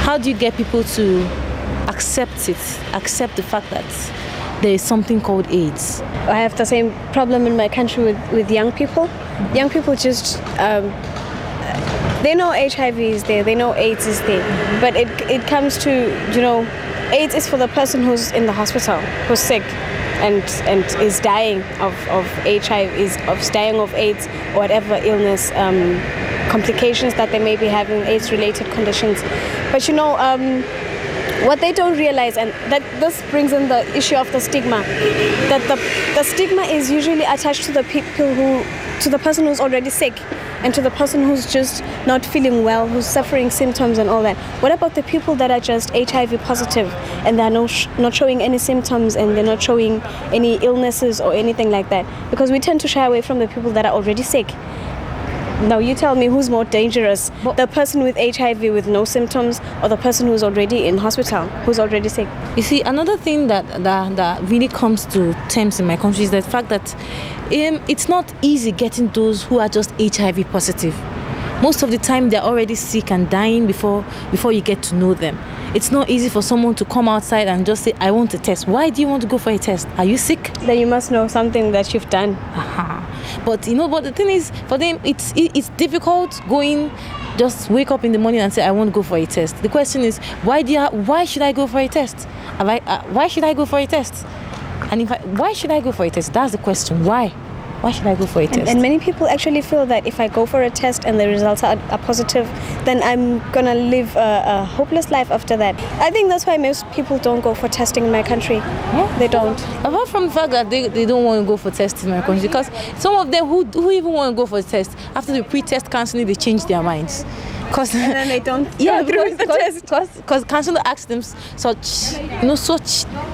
How do you get people to accept the fact that there is something called AIDS? I have the same problem in my country with young people. Young people just, they know HIV is there, they know AIDS is there, but it comes to, AIDS is for the person who's in the hospital, who's sick and is dying of HIV, is dying of AIDS or whatever illness, complications that they may be having, AIDS-related conditions. But what they don't realize, and that this brings in the issue of the stigma, that the stigma is usually attached to the to the person who's already sick and to the person who's just not feeling well, who's suffering symptoms and all that. What about the people that are just HIV positive and they're not showing any symptoms and they're not showing any illnesses or anything like that? Because we tend to shy away from the people that are already sick. Now you tell me who's more dangerous, the person with HIV with no symptoms or the person who's already in hospital, who's already sick? You see, another thing that really comes to terms in my country is the fact that it's not easy getting those who are just HIV positive. Most of the time they're already sick and dying before you get to know them. It's not easy for someone to come outside and just say, I want a test. Why do you want to go for a test? Are you sick? Then you must know something that you've done. But but the thing is, for them, it's difficult going, just wake up in the morning and say, I want to go for a test. The question is, why should I go for a test? Why should I go for a test? And why should I go for a test? That's the question. Why? Why should I go for a test? And many people actually feel that if I go for a test and the results are positive, then I'm going to live a hopeless life after that. I think that's why most people don't go for testing in my country. Yeah. They don't. Apart from the fact that they don't want to go for testing in my country, because some of them who even want to go for a test, after the pre-test counseling, they change their minds. And then they don't go through with the test. Because counselor asks them such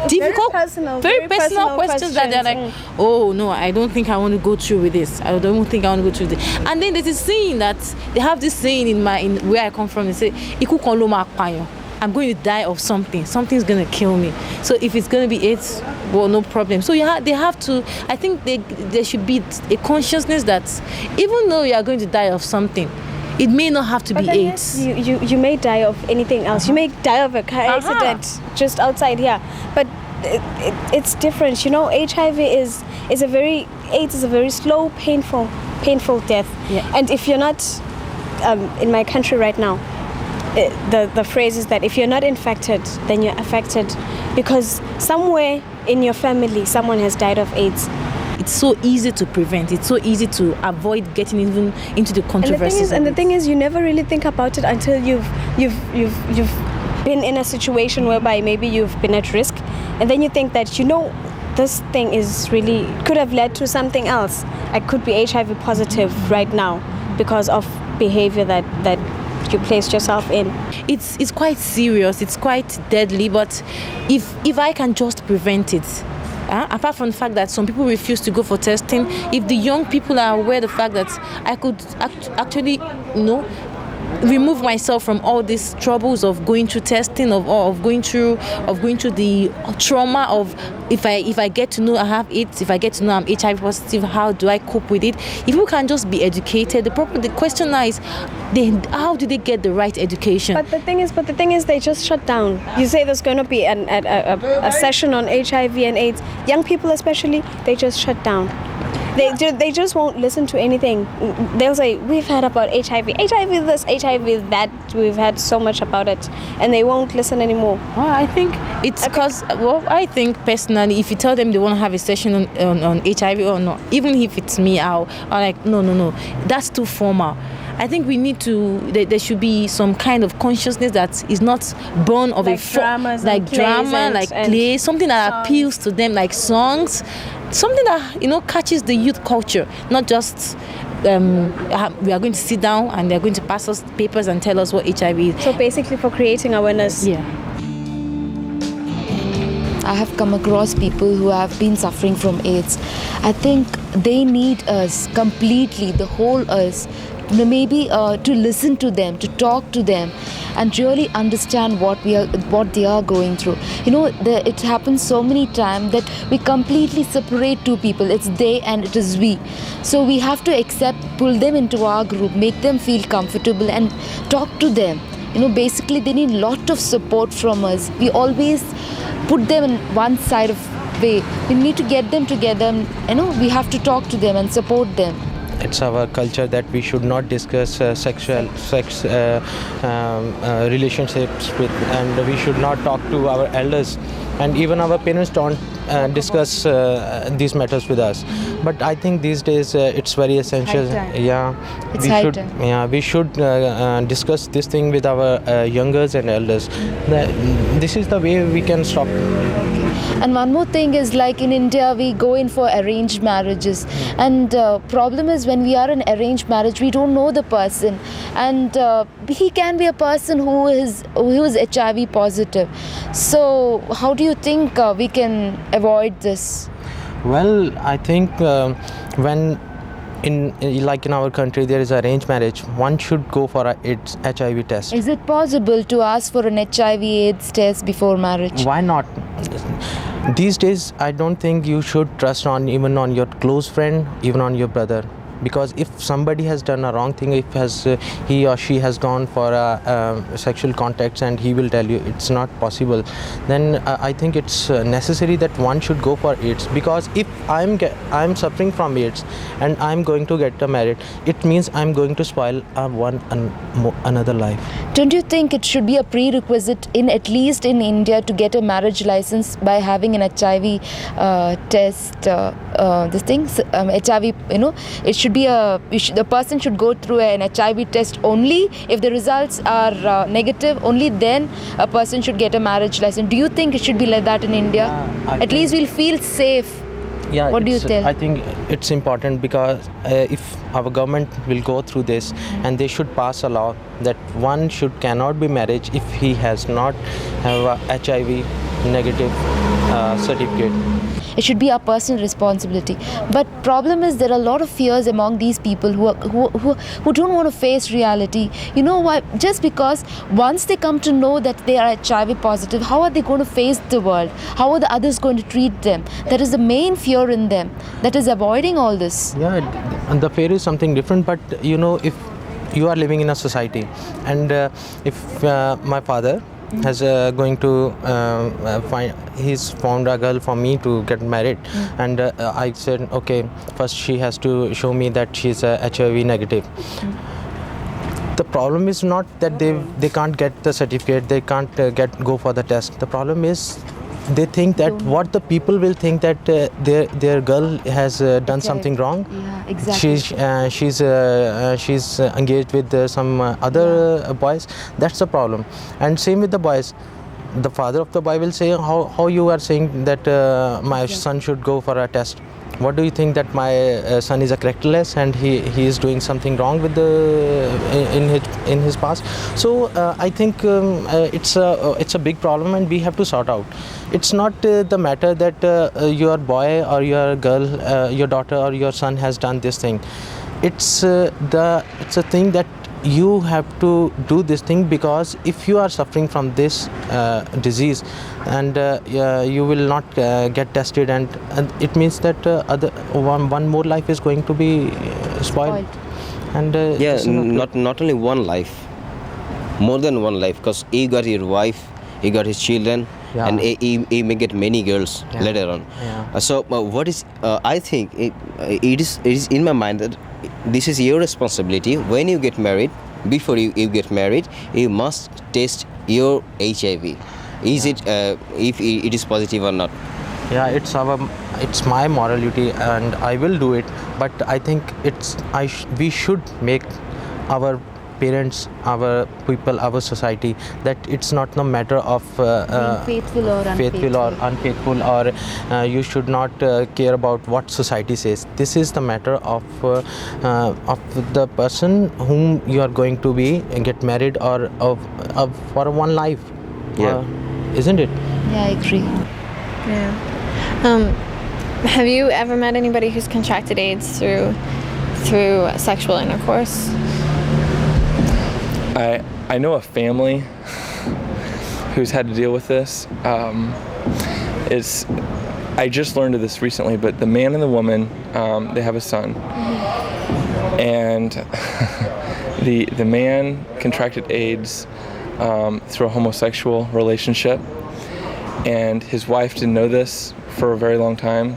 difficult, very personal questions that they're like, oh no, I don't think I want to go through with this. I don't think I want to go through with this. And then there's this saying that they have this saying in where I come from. They say, I'm going to die of something. Something's going to kill me. So if it's going to be AIDS, well, no problem. So they have to. I think there should be a consciousness that even though you are going to die of something, it may not have to be AIDS. You may die of anything else. You may die of a car accident just outside here. But it's different. HIV AIDS is a very slow, painful death. Yeah. And if you're not in my country right now, the phrase is that if you're not infected, then you're affected, because somewhere in your family someone has died of AIDS. It's so easy to prevent. It's so easy to avoid getting even into the controversies. And the thing is, you never really think about it until you've been in a situation whereby maybe you've been at risk, and then you think that this thing is really could have led to something else. I could be HIV positive right now because of behavior that you placed yourself in. It's quite serious. It's quite deadly. But if I can just prevent it. Apart from the fact that some people refuse to go for testing, if the young people are aware of the fact that I could actually, remove myself from all these troubles of going through testing, of going through the trauma of if I get to know I have AIDS, if I get to know I'm HIV positive, how do I cope with it? If people can just be educated, the question now is, how do they get the right education? But the thing is, they just shut down. You say there's going to be a session on HIV and AIDS. Young people especially, they just shut down. They just won't listen to anything. They'll say, we've heard about HIV this, HIV that, we've heard so much about it, and they won't listen anymore. Well, I think it's because, I think personally, if you tell them they want to have a session on HIV or not, even if it's me, I'm like, no, that's too formal. I think we need to, there should be some kind of consciousness that is not born of like play, something that songs. Appeals to them, like songs, something that, catches the youth culture, not just we are going to sit down and they're going to pass us papers and tell us what HIV is. So basically for creating awareness. Yeah. I have come across people who have been suffering from AIDS. I think they need us completely, the whole us, maybe to listen to them, to talk to them, and really understand what they are going through. It happens so many times that we completely separate two people. It's they and it is we. So we have to pull them into our group, make them feel comfortable and talk to them. basically they need a lot of support from us. We always put them in one side of way. We need to get them together. We have to talk to them and support them. It's our culture that we should not discuss sex relationships with, and we should not talk to our elders, and even our parents don't discuss these matters with us. But I think these days it's very essential. It's high time. We should discuss this thing with our youngers and elders. This is the way we can stop. And one more thing is, like in India, we go in for arranged marriages, and problem is when we are in arranged marriage, we don't know the person, and he can be a person who is HIV positive. So how do you think we can avoid this? Well, I think when in our country there is arranged marriage, one should go for a HIV test. Is it possible to ask for an HIV/AIDS test before marriage? Why not? These days, I don't think you should trust even on your close friend, even on your brother. Because if somebody has done a wrong thing, if he or she has gone for sexual contacts and he will tell you it's not possible, then I think it's necessary that one should go for AIDS. Because if I'm suffering from AIDS and I'm going to get married, it means I'm going to spoil another life. Don't you think it should be a prerequisite at least in India to get a marriage license by having an HIV test? HIV, it should be the person should go through an HIV test only. If the results are negative, only then a person should get a marriage license. Do you think it should be like that in India? At least we'll feel safe. Yeah, what do you tell? I think it's important because if our government will go through this, and they should pass a law that one cannot be married if he has not have a HIV negative certificate. It should be our personal responsibility. But problem is there are a lot of fears among these people who don't want to face reality. You know why? Just because once they come to know that they are HIV positive, how are they going to face the world? How are the others going to treat them? That is the main fear in them that is avoiding all this. Yeah, and the fear is something different. But if you are living in a society, and if my father has going to he's found a girl for me to get married, and I said, okay, first she has to show me that she's HIV negative. The problem is not that they can't get the certificate, they can't go for the test. The problem is they think that what the people will think that their girl has done something wrong. Yeah, exactly. She's engaged with some other boys. That's the problem. And same with the boys. The father of the boy will say, how you are saying that my son should go for a test. What do you think that my son is a characterless and he is doing something wrong with in his past? So I think it's a big problem and we have to sort out. It's not the matter that your boy or your girl, your daughter or your son has done this thing. It's a thing that you have to do this thing, because if you are suffering from this disease and you will not get tested, and it means that one more life is going to be spoiled. And not only one life, more than one life, because he got your wife, he got his children, and he may get many girls later on. So what is I think it is in my mind that this is your responsibility. When you get married, before you get married, you must test your HIV. Is it if it is positive or not? Yeah, it's my morality and I will do it. But I think we should make our parents, our people, our society, that it's not no matter of being faithful or unfaithful, or you should not care about what society says. This is the matter of the person whom you are going to be get married, or for one life. Isn't it? Yeah, I agree. Yeah. Have you ever met anybody who's contracted AIDS through sexual intercourse? I know a family who's had to deal with this. I just learned of this recently, but the man and the woman, they have a son, and the man contracted AIDS through a homosexual relationship, and his wife didn't know this for a very long time,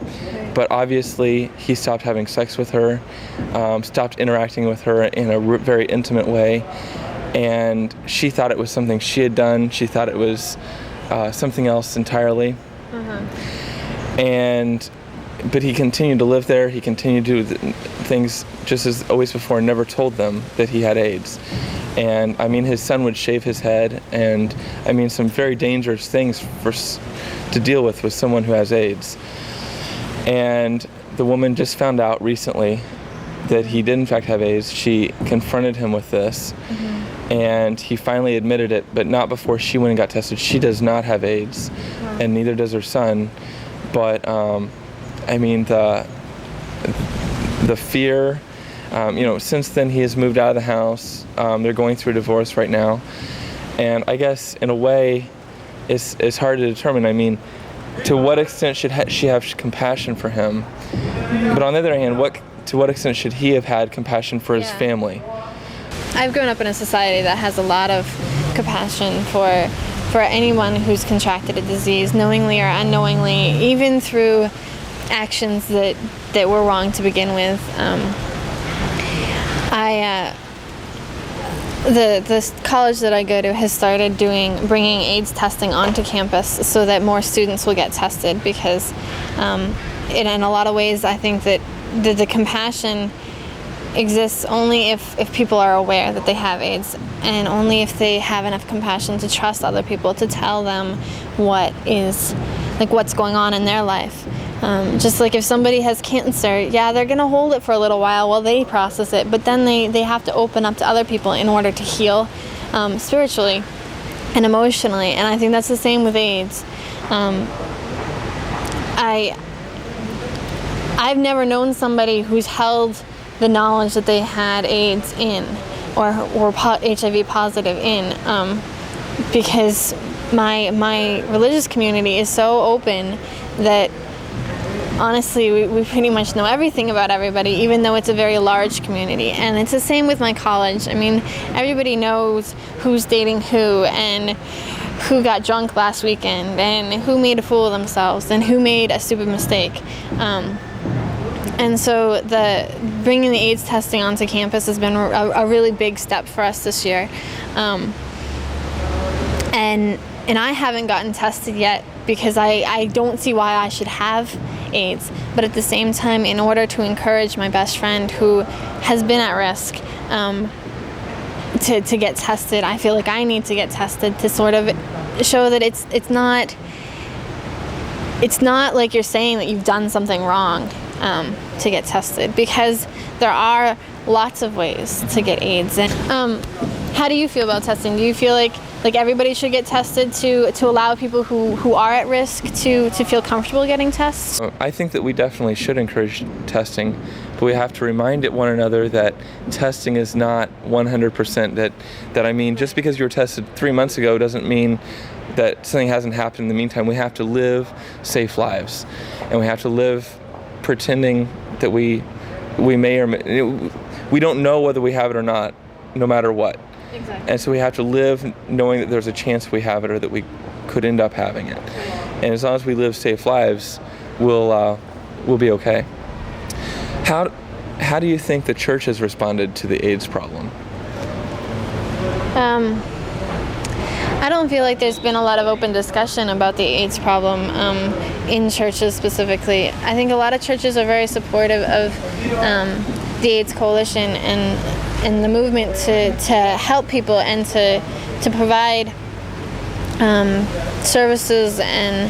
but obviously he stopped having sex with her, stopped interacting with her in a very intimate way, and she thought it was something she had done. She thought it was something else entirely. But he continued to live there. He continued to do things just as always before, and never told them that he had AIDS. And I mean, his son would shave his head, and I mean, some very dangerous things to deal with someone who has AIDS. And the woman just found out recently that he did in fact have AIDS. She confronted him with this, and he finally admitted it, but not before she went and got tested. She does not have AIDS, and neither does her son. But I mean, the fear, since then he has moved out of the house. They're going through a divorce right now. And I guess in a way, it's hard to determine. I mean, to what extent should she have compassion for him? But on the other hand, to what extent should he have had compassion for his family? I've grown up in a society that has a lot of compassion for anyone who's contracted a disease, knowingly or unknowingly, even through actions that were wrong to begin with. The college that I go to has started bringing AIDS testing onto campus so that more students will get tested, because in a lot of ways I think that the compassion exists only if people are aware that they have AIDS, and only if they have enough compassion to trust other people to tell them what's going on in their life. Just like if somebody has cancer, they're going to hold it for a little while they process it, but then they have to open up to other people in order to heal spiritually and emotionally. And I think that's the same with AIDS. I've never known somebody who's held the knowledge that they had AIDS in or HIV positive in, because my religious community is so open that honestly we pretty much know everything about everybody, even though it's a very large community. And it's the same with my college. I mean, everybody knows who's dating who, and who got drunk last weekend, and who made a fool of themselves, and who made a stupid mistake. And so bringing the AIDS testing onto campus has been a really big step for us this year. And I haven't gotten tested yet because I don't see why I should have AIDS. But at the same time, in order to encourage my best friend who has been at risk to get tested, I feel like I need to get tested to sort of show that it's not like you're saying that you've done something wrong to get tested, because there are lots of ways to get AIDS. And how do you feel about testing? Do you feel like everybody should get tested to allow people who are at risk to feel comfortable getting tests? I think that we definitely should encourage testing, but we have to remind one another that testing is not 100%. That I mean, just because you were tested 3 months ago doesn't mean that something hasn't happened in the meantime. We have to live safe lives, and we have to live pretending that we may or may, we don't know whether we have it or not, no matter what. Exactly. And so we have to live knowing that there's a chance we have it, or that we could end up having it. And as long as we live safe lives, we'll be okay. How do you think the church has responded to the AIDS problem? I don't feel like there's been a lot of open discussion about the AIDS problem in churches specifically. I think a lot of churches are very supportive of the AIDS Coalition and the movement to help people and to provide services and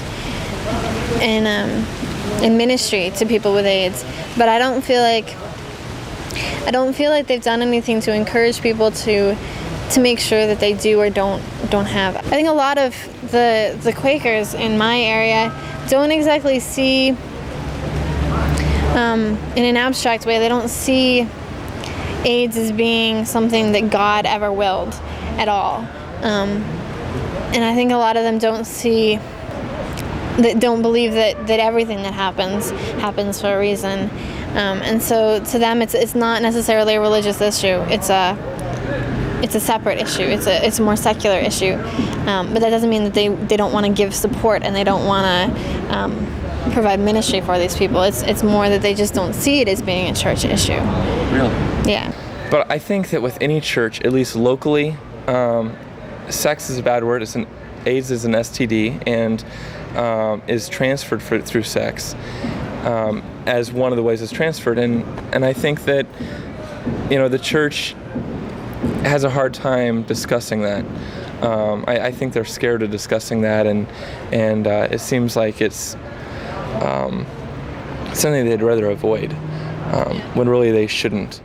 ministry to people with AIDS. But I don't feel like they've done anything to encourage people to make sure that they do or don't have. I think a lot of the Quakers in my area don't exactly see, in an abstract way, they don't see AIDS as being something that God ever willed at all. And I think a lot of them don't believe that everything that happens for a reason. And so to them it's not necessarily a religious issue. it's a separate issue. It's a more secular issue, but that doesn't mean that they don't want to give support and they don't want to provide ministry for these people. It's more that they just don't see it as being a church issue. Really? Yeah. But I think that with any church, at least locally, sex is a bad word. AIDS is an STD and is transferred through sex as one of the ways it's transferred. And I think that, the church has a hard time discussing that. I think they're scared of discussing that, and it seems like it's something they'd rather avoid when really they shouldn't.